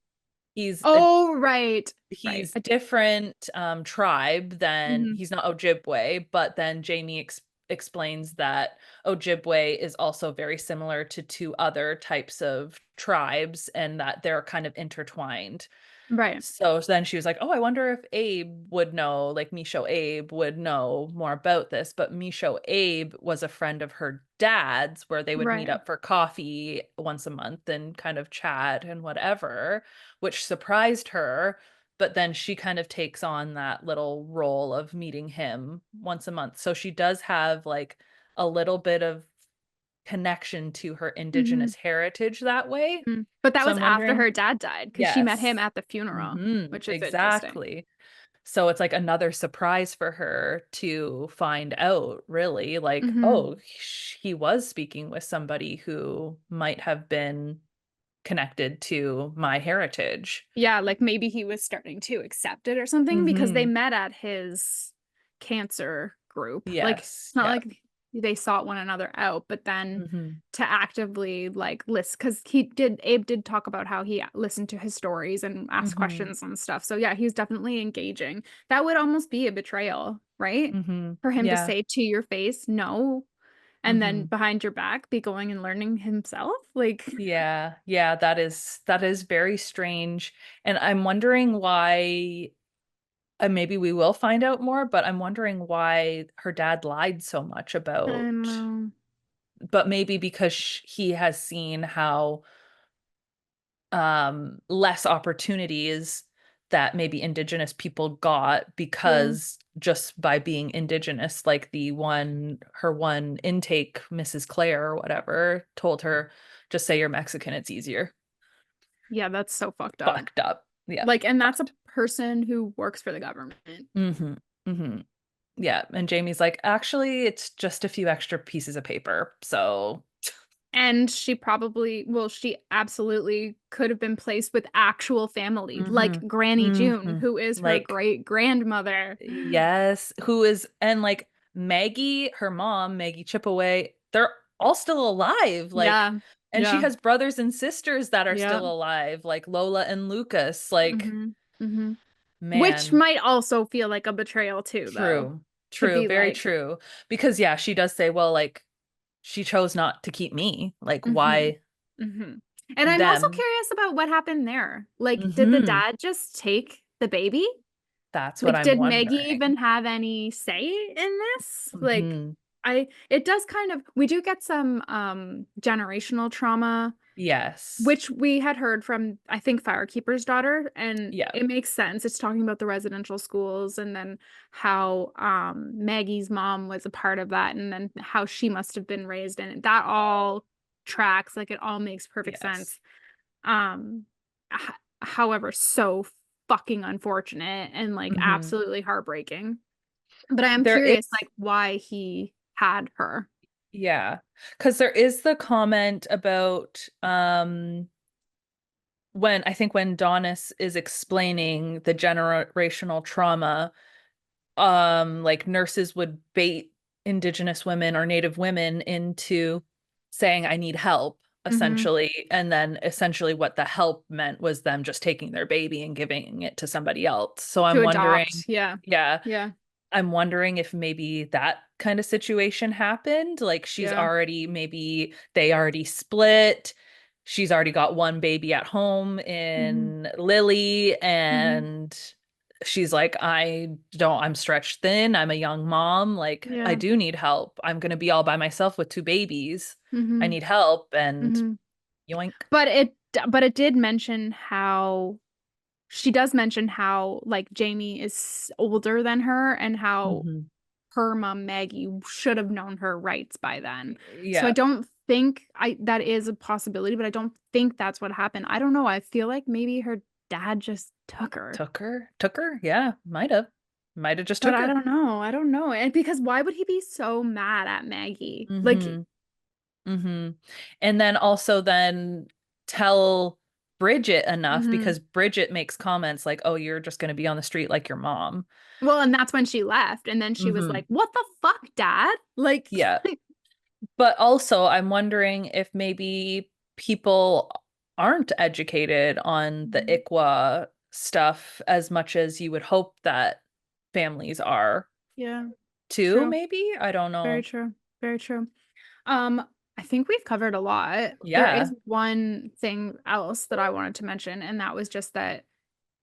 he's a Oh, right. Right. he's different tribe than Mhm. he's not Ojibwe, but then Jamie explains that Ojibwe is also very similar to two other types of tribes and that they're kind of intertwined. Right. So then she was like, "Oh, I wonder if Abe would know, like Misho Abe would know more about this." But Misho Abe was a friend of her dad's where they would meet Right. up for coffee once a month and kind of chat and whatever, which surprised her. But then she kind of takes on that little role of meeting him once a month. So she does have like a little bit of connection to her Mhm. indigenous heritage that way. Mm. But that So was I'm after wondering, her dad died because she met him yes. at the funeral, which is interesting. Exactly. So it's like another surprise for her to find out, really, like, Mhm. oh, he was speaking with somebody who might have been connected to my heritage. Yeah, like maybe he was starting to accept it or something because they Hmm. met at his cancer group. Like Yes. it's not Yeah. like they sought one another out, but then Hmm. to actively like listen because Abe did talk about how he listened to his stories and asked Hmm. questions and stuff. So yeah, he's definitely engaging. That would almost be a betrayal, right? Hmm. For him to Yeah. say to your face no and then Hmm. behind your back be going and learning himself. Like Yeah. Yeah. That is very strange. And I'm wondering why. Maybe we will find out more, but I'm wondering why her dad lied so much I about, don't know. but maybe because he has seen how less opportunities that maybe indigenous people got True. because just by being indigenous, like her one intake, Mrs. Claire or whatever, told her, just say you're Mexican, it's easier. Yeah, that's so fucked up. Fucked up. Yeah. Like, and that's a Fucked. person who works for the government. Mm-hmm. Mm-hmm. Yeah. And Jamie's like, actually, it's just a few extra pieces of paper. So, And she absolutely could have been placed with actual family, mm-hmm. like Granny June, Mm-hmm. who is her Like, great grandmother. yes, who is, and like, Maggie, her mom, Maggie Chipaway, they're all still alive. Like, Yeah. and she Yeah. has brothers and sisters that are Yeah. still alive, like Lola and Lucas. Like, Mm-hmm. Mm-hmm. Which man, might also feel like a betrayal too, though. true, To true, be very like, true. Because yeah, she does say, well, like, she chose not to keep me. Like, mm-hmm. why Mm-hmm. And I'm also them? curious about what happened there. Like, did the Hmm. dad just take the baby? That's what Like, I'm did Maggie wondering. even have any say in this? Like, Hmm. it does kind of, we do get some generational trauma, Yes. which we had heard from, I think, Firekeeper's daughter, and Yeah. it makes sense. It's talking about the residential schools and then how Maggie's mom was a part of that, and then how she must have been raised in it. That all tracks, like it all makes perfect Yes. sense. Um, however, so fucking unfortunate and like Hmm. absolutely heartbreaking. But I am There curious, is, like, why he had her. yeah, because there is the comment about when I think when Donis is explaining the generational trauma, like nurses would bait Indigenous women or Native women into saying, I need help, Mm-hmm. essentially. And then essentially what the help meant was them just taking their baby and giving it to somebody else. So To I'm wondering, adopt. Yeah. yeah, Yeah. I'm wondering if maybe that kind of situation happened. Like she's Yeah. already, maybe they already split. She's already got one baby at home Mm-hmm. in Lily, Mm-hmm. and she's like, I'm stretched thin. I'm a young mom. Like, I Yeah. do need help. I'm going to be all by myself with two babies. I Mm-hmm. need help. And Mm-hmm. yoink. But it did mention how she does mention how like Jamie is older than her and how Mhm. her mom Maggie should have known her rights by then. So I Yeah. don't think I that is a possibility, but I don't think that's what happened. I don't know. I feel like maybe her dad just took her. Took her. Took her. Yeah. Might have. Might have just But took I her. don't know. I don't know. And because why would he be so mad at Maggie? Like, Hmm. Hmm. And then also then tell Bridget enough mhm. because Bridget makes comments like, "Oh, you're just going to be on the street like your mom." Well, and that's when she left. And then she was Hmm. like, "What the fuck, Dad?" Like, Yeah. But also, I'm wondering if maybe people aren't educated on the Mhm. ICWA stuff as much as you would hope that families are Yeah, too, true. maybe? I don't Very know. true. Very true. Um, I think we've covered a lot. There Yeah. is one thing else that I wanted to mention, and that was just that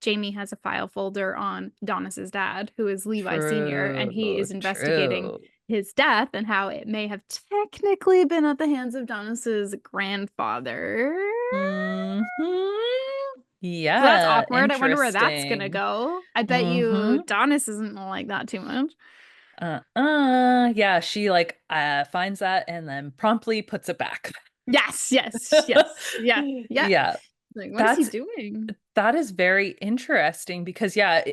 Jamie has a file folder on Donis's dad, who is Levi Sr., and he True, is investigating true. his death and how it may have technically been at the hands of Donis's grandfather. Hmm. So that's Yeah, awkward. I wonder where that's gonna interesting. go. I bet you Mm-hmm. Donis isn't gonna like that too much. Yeah, she like finds that and then promptly puts it back. Yes, yes, yes, yeah, yeah. Yeah, Like, what is he that's doing? that is very interesting because yeah,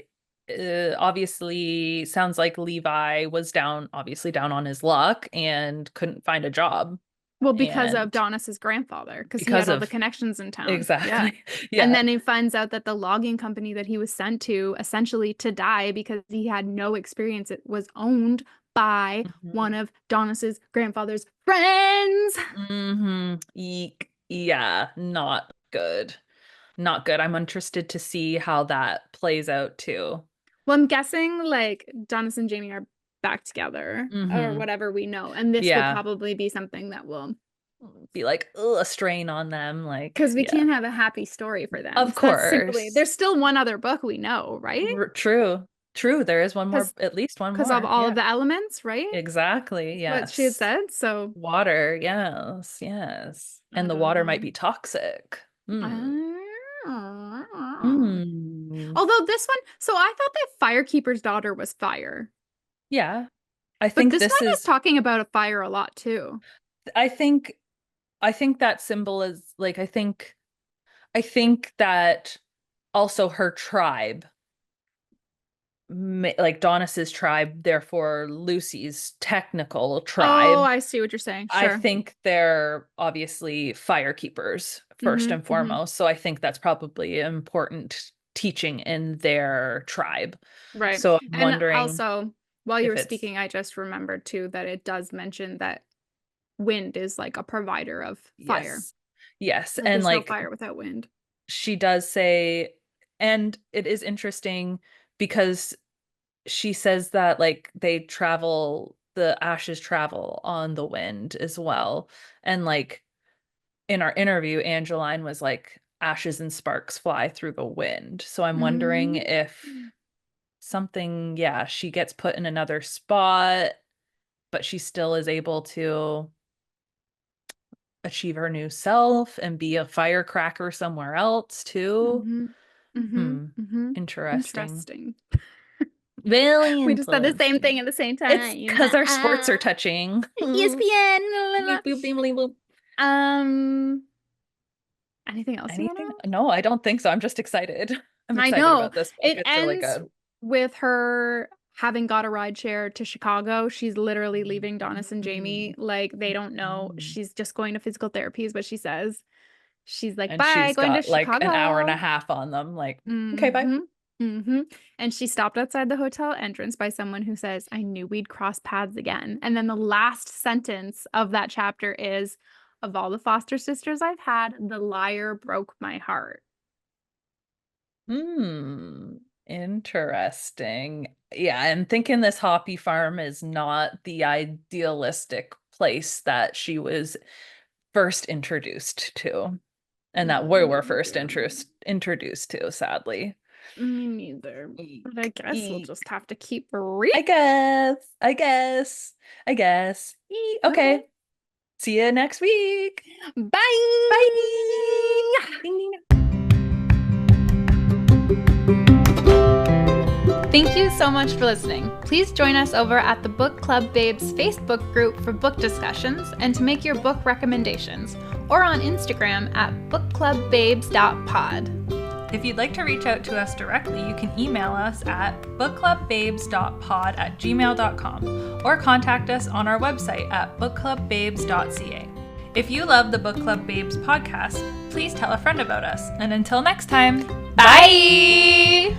obviously sounds like Levi was obviously down on his luck and couldn't find a job. Well, because of And Donis's grandfather, because he because had all the of connections in town. Yeah. exactly. And Yeah. then he finds out that the logging company that he was sent to essentially to die because he had no experience, it was owned by Mhm. one of Donis's grandfather's friends. Mm-hmm. Eek. Yeah, not good. Not good. I'm interested to see how that plays out too. Well, I'm guessing like Donis and Jamie are back together or Mm-hmm. whatever we know. And this will Yeah. probably be something that will, Be like, ugh, a strain on them. Like, because we yeah. can't have a happy story for them. Of So that's simply, course. there's still one other book we know, right? True. True. There is one more, Because at least one of more. all of Yeah. the elements, right? Exactly. That's what she had Yes. said. So Water. Yes. Yes. I And the don't water might know. be toxic. Hmm. Ah. Hmm. Although this one, so I thought that Firekeeper's daughter was fire, Yeah. I but think this this one is is, talking about a fire a lot too. I think, I think that symbol is like, I think that also her tribe, like Donis's tribe, therefore Lucy's technical Oh, tribe, I see what you're saying. I Sure. think they're obviously firekeepers first Mm-hmm. and Mm-hmm. foremost. So I think that's probably an important teaching in their tribe. Right. So I'm And wondering, also, While you if were it's- speaking, I just remembered too that it does mention that wind is like a provider of fire. Yes. Like, And there's like no fire without wind. she does say, and it is interesting because she says that like the ashes travel on the wind as well. And like in our interview, Angeline was like, ashes and sparks fly through the wind. So I'm wondering if something, she gets put in another spot, but she still is able to achieve her new self and be a firecracker somewhere else too. Interesting. Interesting. Really We just said the same interesting. thing at the same time. It's because our sports are touching. ESPN. Anything else you want to Anything? know? No, I don't think so. I'm just excited. I'm I excited know. about this book. It It's really ends good. with her having got a ride share to Chicago. She's literally leaving Donis and Jamie. Like, they don't know. She's just going to physical therapy is what she says. She's like, And bye, she's going to got like Chicago. an hour and a half on them. Like, okay, bye. And she stopped outside the hotel entrance by someone who says, I knew we'd cross paths again. And then the last sentence of that chapter is, of all the foster sisters I've had, the liar broke my heart. Interesting. Yeah, I'm thinking this Hoppy Farm is not the idealistic place that she was first introduced to. And that we were first introduced to, sadly. Me neither. But I guess we'll just have to keep reading. I guess. Okay. See you next week. Bye. Bye. Ding, ding. Thank you so much for listening. Please join us over at the Book Club Babes Facebook group for book discussions and to make your book recommendations, or on Instagram at bookclubbabes.pod. If you'd like to reach out to us directly, you can email us at bookclubbabes.pod@gmail.com or contact us on our website at bookclubbabes.ca. If you love the Book Club Babes podcast, please tell a friend about us. And until next time, bye!